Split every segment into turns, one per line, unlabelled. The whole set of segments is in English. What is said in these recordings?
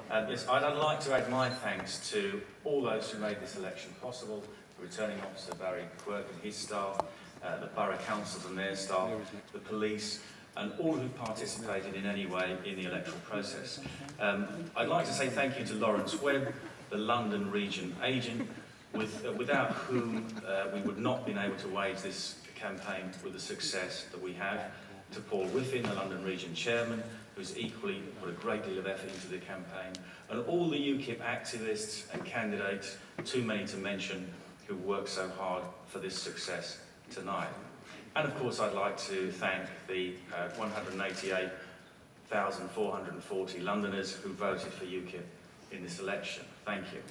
Yes, I'd like to add my thanks to all those who made this election possible, the Returning Officer Barry Quirk and his staff, the Borough Councils and their staff, the police, and all who participated in any way in the electoral process. I'd like to say thank you to Lawrence Webb, the London Region Agent, without whom we would not have been able to wage this campaign with the success that we have, to Paul Whiffin, the London Region Chairman, who's equally put a great deal of effort into the campaign, and all the UKIP activists and candidates, too many to mention, who worked so hard for this success tonight. And of course I'd like to thank the 188,440 Londoners who voted for UKIP in this election. Thank you.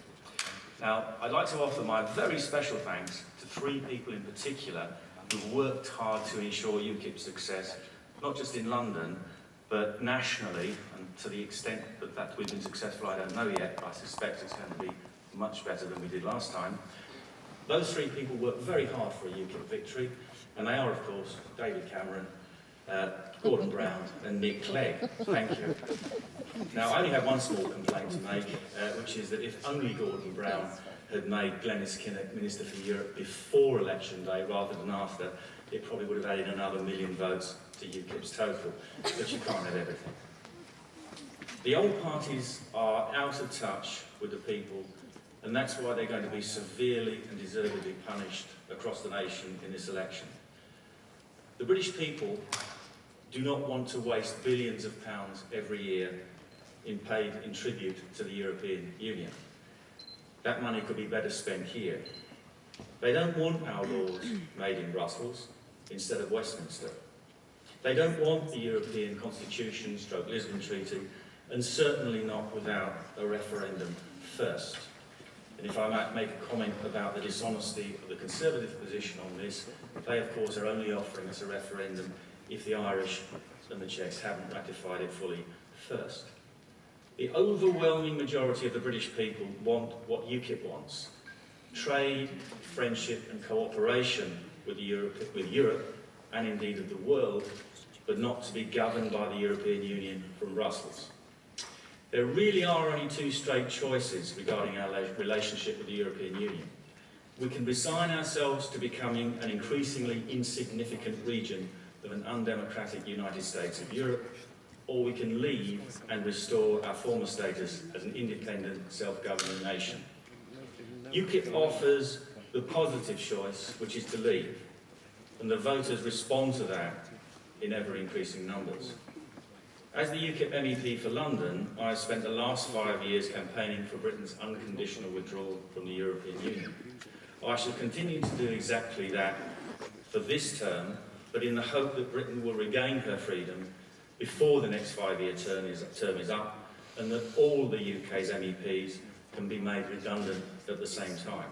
Now, I'd like to offer my very special thanks to three people in particular who worked hard to ensure UKIP's success, not just in London, but nationally, and to the extent that we've been successful, I don't know yet, but I suspect it's going to be much better than we did last time. Those three people worked very hard for a UKIP victory, and they are, of course, David Cameron, Gordon Brown and Nick Clegg. Thank you. Now, I only have one small complaint to make, which is that if only Gordon Brown had made Glenys Kinnock Minister for Europe before election day rather than after, it probably would have added another 1 million votes to UKIP's total, but you can't have everything. The old parties are out of touch with the people, and that's why they're going to be severely and deservedly punished across the nation in this election. The British people do not want to waste billions of pounds every year in tribute to the European Union. That money could be better spent here. They don't want our laws made in Brussels instead of Westminster. They don't want the European Constitution, / Lisbon Treaty, and certainly not without a referendum first. And if I might make a comment about the dishonesty of the Conservative position on this, they of course are only offering us a referendum if the Irish and the Czechs haven't ratified it fully first. The overwhelming majority of the British people want what UKIP wants: trade, friendship and cooperation with Europe and indeed of the world, but not to be governed by the European Union from Brussels. There really are only two straight choices regarding our relationship with the European Union. We can resign ourselves to becoming an increasingly insignificant region of an undemocratic United States of Europe, or we can leave and restore our former status as an independent, self-governing nation. UKIP offers the positive choice, which is to leave, and the voters respond to that in ever-increasing numbers. As the UKIP MEP for London, I have spent the last 5 years campaigning for Britain's unconditional withdrawal from the European Union. I shall continue to do exactly that for this term, but in the hope that Britain will regain her freedom before the next 5-year term is up, and that all the UK's MEPs can be made redundant at the same time.